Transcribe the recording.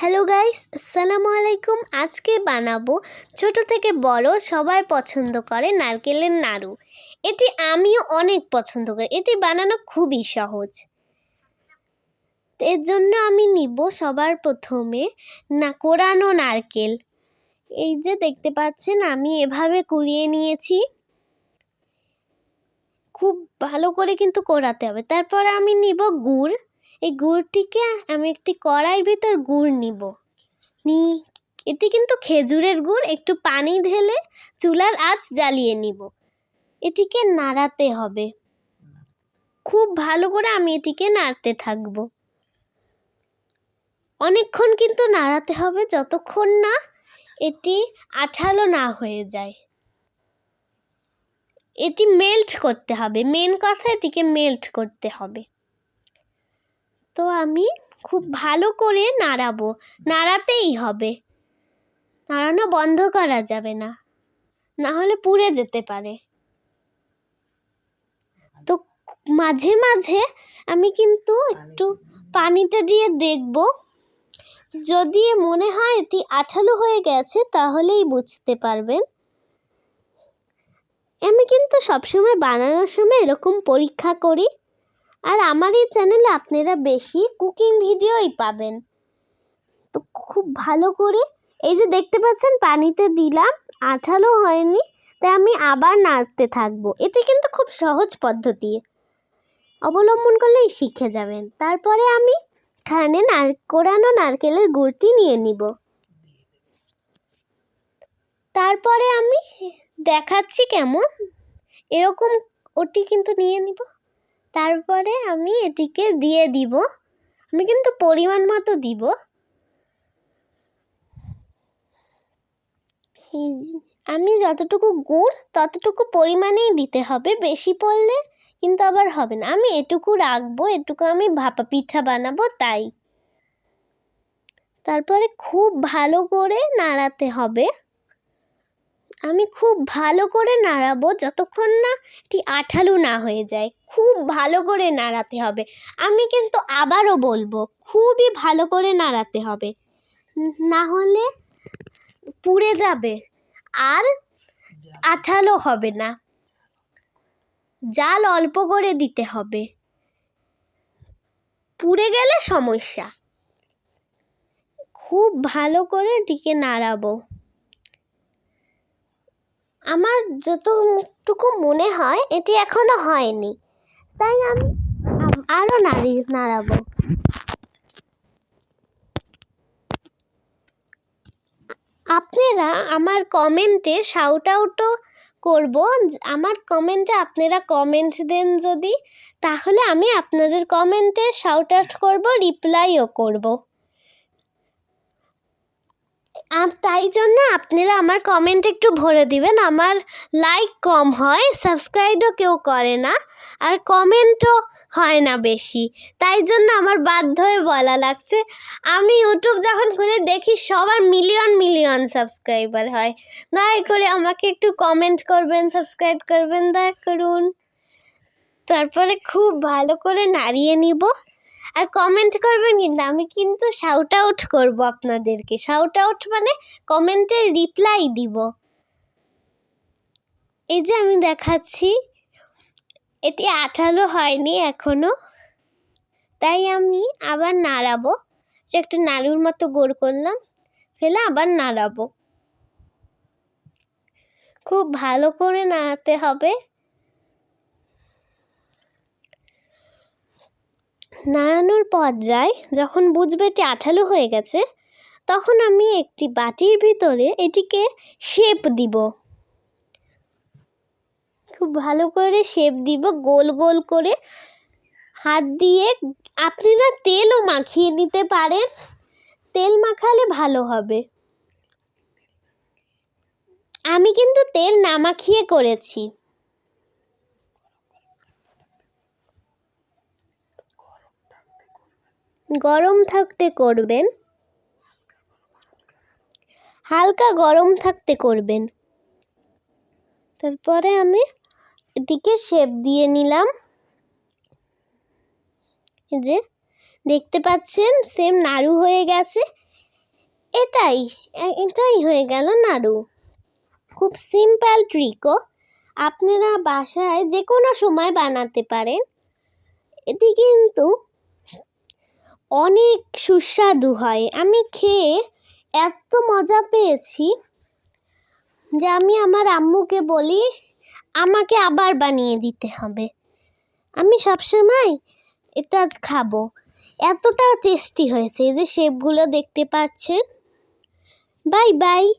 Hello guys, আসসালামু আলাইকুম। আজকে বানাবো ছোট থেকে বড় সবাই পছন্দ করে নারকেলের নাড়ু। এটি আমিও অনেক পছন্দ করি। এটি বানানো খুবই সহজ। এর জন্য আমি নিব সবার প্রথমে কোরানো নারকেল। এই যে দেখতে পাচ্ছেন, আমি এভাবে কুড়িয়ে নিয়েছি। খুব ভালো করে কিন্তু কোরাতে হবে। তারপরে আমি নিব গুড়। এই গুড়টিকে আমি একটি কড়াইয়ের ভিতর গুড় নিব। এটি কিন্তু খেজুরের গুড়। একটু পানি ঢেলে চুলার আঁচ জ্বালিয়ে নিব। এটিকে নাড়াতে হবে। খুব ভালো করে আমি এটিকে নাড়তে থাকব। অনেকক্ষণ কিন্তু নাড়াতে হবে, যতক্ষণ না এটি আঠালো না হয়ে যায়। এটি মেল্ট করতে হবে। মেন কথা, এটিকে মেল্ট করতে হবে। তো আমি খুব ভালো করে নাড়াবো, নাড়াতেই হবে। নাড়ানো বন্ধ করা যাবে না, না হলে পুড়ে যেতে পারে। তো মাঝে মাঝে আমি কিন্তু একটু পানিতে দিয়ে দেখব। যদি মনে হয় এটি আঠালো হয়ে গেছে তাহলেই বুঝতে পারবেন। আমি কিন্তু সবসময় বানানোর সময় এরকম পরীক্ষা করি। আর আমার এই চ্যানেলে আপনারা বেশি কুকিং ভিডিওই পাবেন। তো খুব ভালো করে, এই যে দেখতে পাচ্ছেন পানিতে দিলাম, আঠালো হয়নি, তাই আমি আবার নাড়তে থাকবো। এটি কিন্তু খুব সহজ পদ্ধতি, অবলম্বন করলেই শিখে যাবেন। তারপরে আমি এখানে কোরানো নারকেলের গুড়টি নিয়ে নিব। তারপরে আমি দেখাচ্ছি কেমন, এরকম ওটি কিন্তু নিয়ে নিব। তারপরে আমি এটিকে দিয়ে দিব। আমি কিন্তু পরিমাণ মতো দিব। আমি যতটুকু গুড় ততটুকু পরিমাণেই দিতে হবে, বেশি পড়লে কিন্তু আবার হবে না। আমি এটুকু রাখবো, এটুকু আমি ভাপা পিঠা বানাবো তাই। তারপরে খুব ভালো করে নাড়াতে হবে। আমি খুব ভালো করে নাড়াবো যতক্ষণ না এটি আঠালো না হয়ে যায়। খুব ভালো করে নাড়াতে হবে। আমি কিন্তু আবারও বলবো, খুবই ভালো করে নাড়াতে হবে, না হলে পুড়ে যাবে আর আঠালো হবে না। জাল অল্প করে দিতে হবে, পুড়ে গেলে সমস্যা। খুব ভালো করে এটিকে নাড়াবো। আমার যতটুকু মনে হয় এটি এখনো হয়নি, তাই আমি আরও নাড়াবো। আপনারা আমার কমেন্টে শাউট আউটও করব। আমার কমেন্টে আপনারা কমেন্ট দেন যদি, তাহলে আমি আপনাদের কমেন্টে শাউট আউট করব, রিপ্লাইও করব। আর তাই জন্য আপনারা আমার কমেন্ট একটু ভরে দিবেন। আমার লাইক কম হয়, সাবস্ক্রাইবও কেউ করে না, আর কমেন্টও হয় না বেশি। তাই জন্য আমার বাধ্য হয়ে বলা লাগছে। আমি ইউটিউব যখন খুলে দেখি সবার মিলিয়ন মিলিয়ন সাবস্ক্রাইবার হয়। দয়া করে আমাকে একটু কমেন্ট করবেন, সাবস্ক্রাইব করবেন, দয়া করুন। তারপরে খুব ভালো করে নাড়িয়ে নিব। আর কমেন্ট করবেন কিন্তু, আমি কিন্তু শাউট আউট করবো আপনাদেরকে। শাউট আউট মানে কমেন্টে রিপ্লাই দিব। এই যে আমি দেখাচ্ছি, এটি আঠালো হয়নি এখনো, তাই আমি আবার নাড়াবো। যে একটু নাড়ুর মতো গোল করলাম, ফেলে আবার নাড়াবো। খুব ভালো করে নাড়াতে হবে। নাড়ানোর পর্যায়ে যখন বুঝবে এটি আঠালো হয়ে গেছে, তখন আমি একটি বাটির ভিতরে এটিকে শেপ দিব। খুব ভালো করে শেপ দিব, গোল গোল করে হাত দিয়ে। আপনারা তেলও মাখিয়ে নিতে পারেন, তেল মাখালে ভালো হবে। আমি কিন্তু তেল না মাখিয়ে করেছি। গরম থাকতে করবেন, হালকা গরম থাকতে করবেন। তারপরে আমি এটিকে শেপ দিয়ে নিলাম। যে দেখতে পাচ্ছেন সেম নাড়ু হয়ে গেছে। এটাই হয়ে গেল নাড়ু। খুব সিম্পল ট্রিকও, আপনারা বাসায় যে কোনো সময় বানাতে পারেন। এটি কিন্তু অনেক সুস্বাদু হয়। আমি খেয়ে এত মজা পেয়েছি যে আমি আমার আম্মুকে বলি আমাকে আবার বানিয়ে দিতে হবে। আমি সবসময় এটা খাবো, এতটা টেস্টি হয়েছে। এই যে শেপগুলো দেখতে পাচ্ছেন। Bye bye.